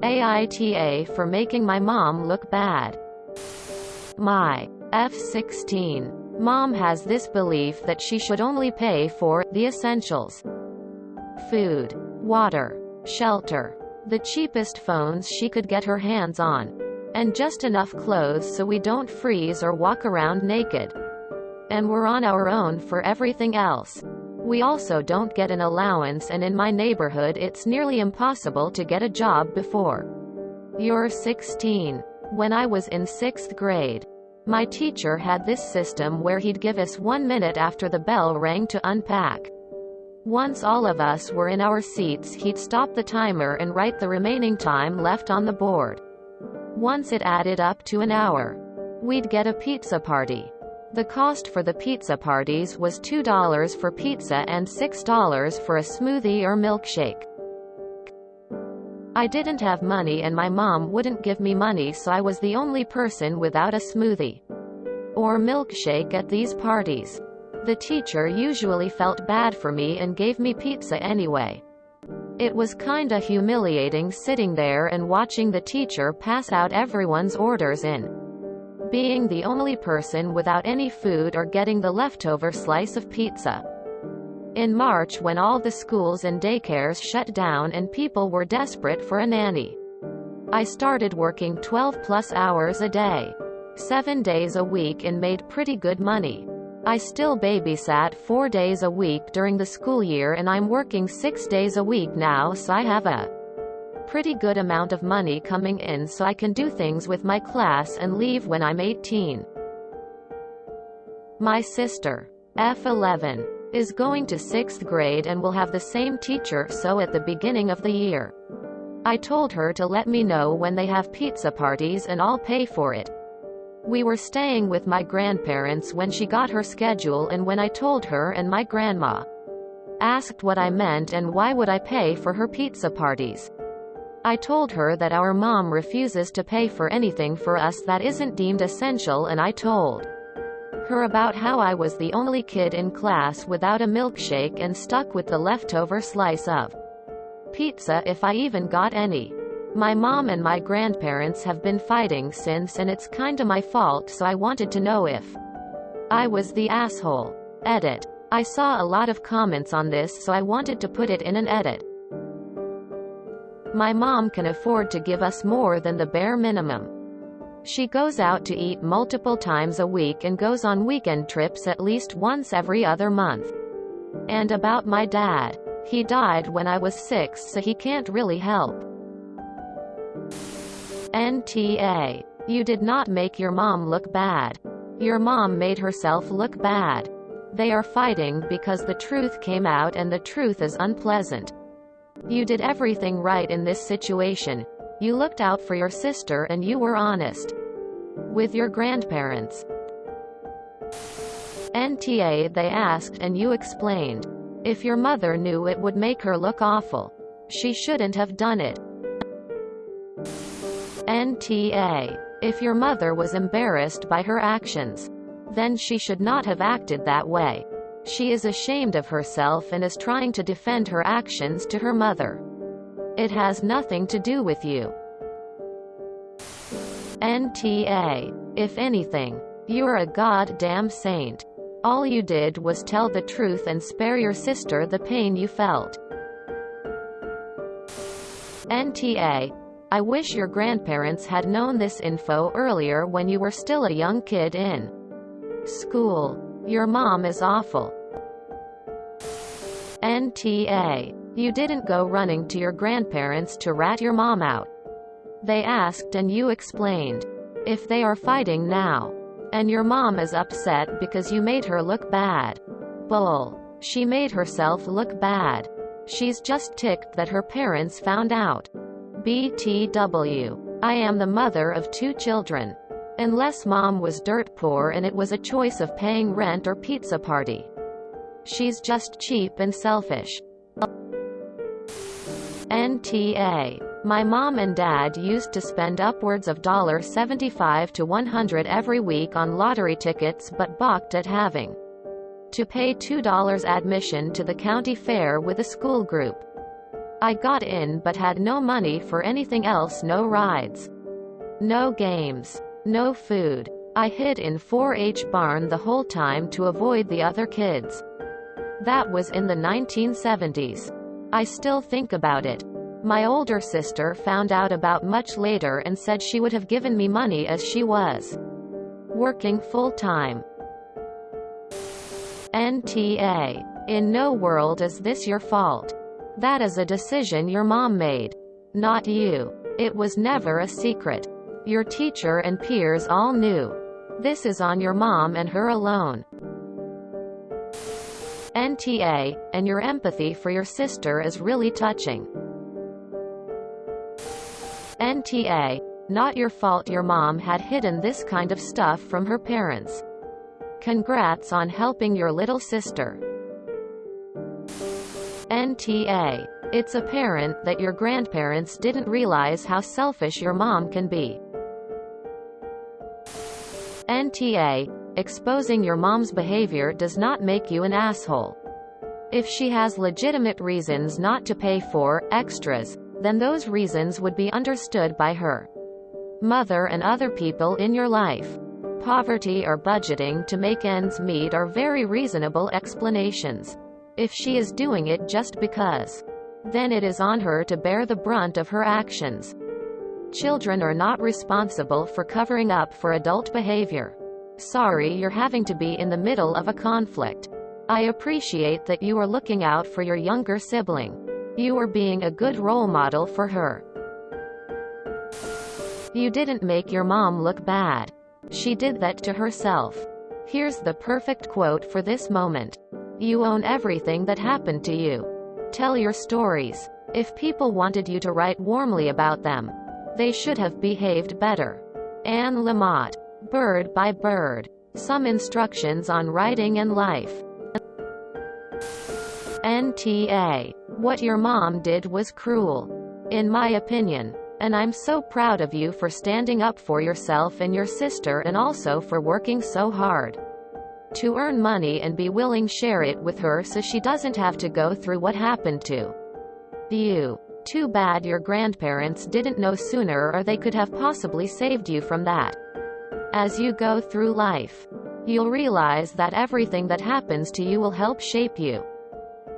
AITA for making my mom look bad. My F16 mom has this belief that she should only pay for the essentials: food, water, shelter, the cheapest phones she could get her hands on, and just enough clothes so we don't freeze or walk around naked. And we're on our own for everything else. We also don't get an allowance, and in my neighborhood it's nearly impossible to get a job before you're 16. When I was in 6th grade, my teacher had this system where he'd give us 1 minute after the bell rang to unpack. Once all of us were in our seats, he'd stop the timer and write the remaining time left on the board. Once it added up to an hour, we'd get a pizza party. The cost for the pizza parties was $2 for pizza and $6 for a smoothie or milkshake. I didn't have money and my mom wouldn't give me money, so I was the only person without a smoothie or milkshake at these parties. The teacher usually felt bad for me and gave me pizza anyway. It was kinda humiliating sitting there and watching the teacher pass out everyone's orders in being the only person without any food or getting the leftover slice of pizza. In March, when all the schools and daycares shut down and people were desperate for a nanny, I started working 12+ hours a day, 7 days a week, and made pretty good money. I still babysat 4 days a week during the school year, and I'm working 6 days a week now, so I have a pretty good amount of money coming in so I can do things with my class and leave when I'm 18. My sister, F11, is going to 6th grade and will have the same teacher, so at the beginning of the year, I told her to let me know when they have pizza parties and I'll pay for it. We were staying with my grandparents when she got her schedule, and when I told her and my grandma asked what I meant and why would I pay for her pizza parties, I told her that our mom refuses to pay for anything for us that isn't deemed essential, and I told her about how I was the only kid in class without a milkshake and stuck with the leftover slice of pizza if I even got any. My mom and my grandparents have been fighting since, and it's kinda my fault, so I wanted to know if I was the asshole. Edit. I saw a lot of comments on this, so I wanted to put it in an edit. My mom can afford to give us more than the bare minimum. She goes out to eat multiple times a week and goes on weekend trips at least once every other month. And about my dad, he died when I was 6, so he can't really help. NTA. You did not make your mom look bad. Your mom made herself look bad. They are fighting because the truth came out, and the truth is unpleasant. You did everything right in this situation. You looked out for your sister and you were honest with your grandparents. NTA. They asked and you explained. If your mother knew it would make her look awful, she shouldn't have done it. NTA. If your mother was embarrassed by her actions, then she should not have acted that way. She is ashamed of herself and is trying to defend her actions to her mother. It has nothing to do with you. NTA. If anything, you're a goddamn saint. All you did was tell the truth and spare your sister the pain you felt. NTA. I wish your grandparents had known this info earlier when you were still a young kid in school. Your mom is awful. NTA. You didn't go running to your grandparents to rat your mom out. They asked and you explained. If they are fighting now, and your mom is upset because you made her look bad. Bull. She made herself look bad. She's just ticked that her parents found out. BTW. I am the mother of 2 children. Unless mom was dirt poor and it was a choice of paying rent or pizza party, she's just cheap and selfish. NTA. My mom and dad used to spend upwards of $75 to $100 every week on lottery tickets, but balked at having to pay $2 admission to the county fair with a school group. I got in but had no money for anything else, no rides, no games, no food. I hid in 4-H barn the whole time to avoid the other kids. That was in the 1970s. I still think about it. My older sister found out about much later and said she would have given me money as she was working full-time. NTA. In no world is this your fault. That is a decision your mom made, not you. It was never a secret. Your teacher and peers all knew. This is on your mom and her alone. NTA, and your empathy for your sister is really touching. NTA, not your fault your mom had hidden this kind of stuff from her parents. Congrats on helping your little sister. NTA, it's apparent that your grandparents didn't realize how selfish your mom can be. NTA, exposing your mom's behavior does not make you an asshole. If she has legitimate reasons not to pay for extras, then those reasons would be understood by her mother and other people in your life. Poverty or budgeting to make ends meet are very reasonable explanations. If she is doing it just because, then it is on her to bear the brunt of her actions. Children are not responsible for covering up for adult behavior. Sorry you're having to be in the middle of a conflict. I appreciate that you are looking out for your younger sibling. You are being a good role model for her. You didn't make your mom look bad. She did that to herself. Here's the perfect quote for this moment. You own everything that happened to you. Tell your stories. If people wanted you to write warmly about them, they should have behaved better. Anne Lamott. Bird by Bird. Some instructions on writing and life. NTA. What your mom did was cruel, in my opinion. And I'm so proud of you for standing up for yourself and your sister, and also for working so hard to earn money and be willing to share it with her so she doesn't have to go through what happened to you. Too bad your grandparents didn't know sooner, or they could have possibly saved you from that. As you go through life, you'll realize that everything that happens to you will help shape you,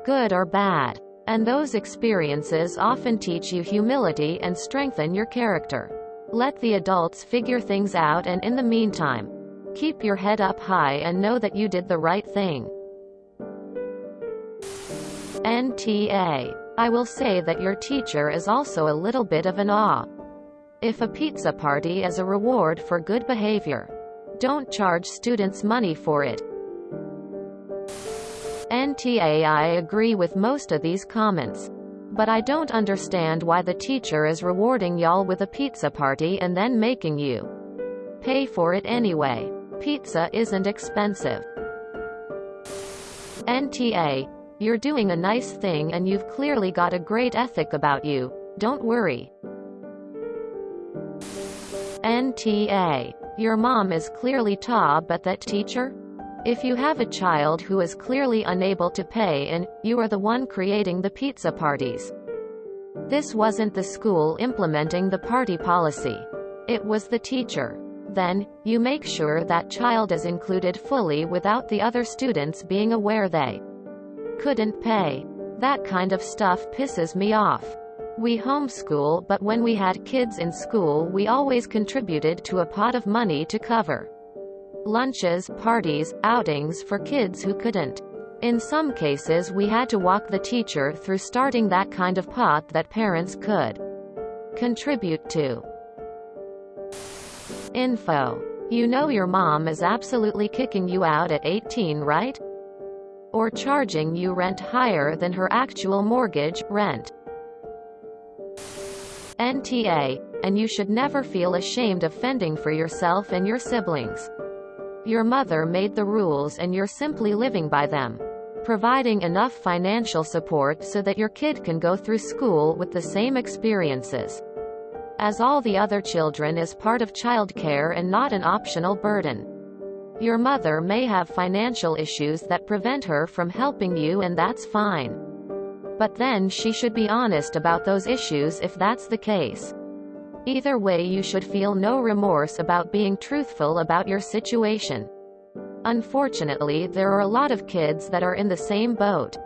good or bad. And those experiences often teach you humility and strengthen your character. Let the adults figure things out, and in the meantime, keep your head up high and know that you did the right thing. NTA. I will say that your teacher is also a little bit of an awe. If a pizza party is a reward for good behavior, don't charge students money for it. NTA. I agree with most of these comments, but I don't understand why the teacher is rewarding y'all with a pizza party and then making you pay for it anyway. Pizza isn't expensive. NTA. You're doing a nice thing and you've clearly got a great ethic about you. Don't worry. NTA. Your mom is clearly but that teacher? If you have a child who is clearly unable to pay and you are the one creating the pizza parties, this wasn't the school implementing the party policy. It was the teacher. Then, you make sure that child is included fully without the other students being aware they couldn't pay. That kind of stuff pisses me off. We homeschool, but when we had kids in school we always contributed to a pot of money to cover lunches, parties, outings for kids who couldn't. In some cases we had to walk the teacher through starting that kind of pot that parents could contribute to. Info. You know your mom is absolutely kicking you out at 18, right? Or charging you rent higher than her actual mortgage rent. NTA. And you should never feel ashamed of fending for yourself and your siblings. Your mother made the rules and you're simply living by them, providing enough financial support so that your kid can go through school with the same experiences as all the other children is part of childcare and not an optional burden. Your mother may have financial issues that prevent her from helping you, and that's fine. But then she should be honest about those issues if that's the case. Either way, you should feel no remorse about being truthful about your situation. Unfortunately, there are a lot of kids that are in the same boat.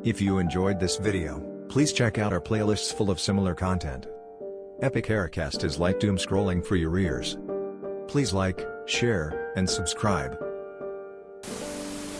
If you enjoyed this video, please check out our playlists full of similar content. Epic Haircast is like doom scrolling for your ears. Please like, share, and subscribe.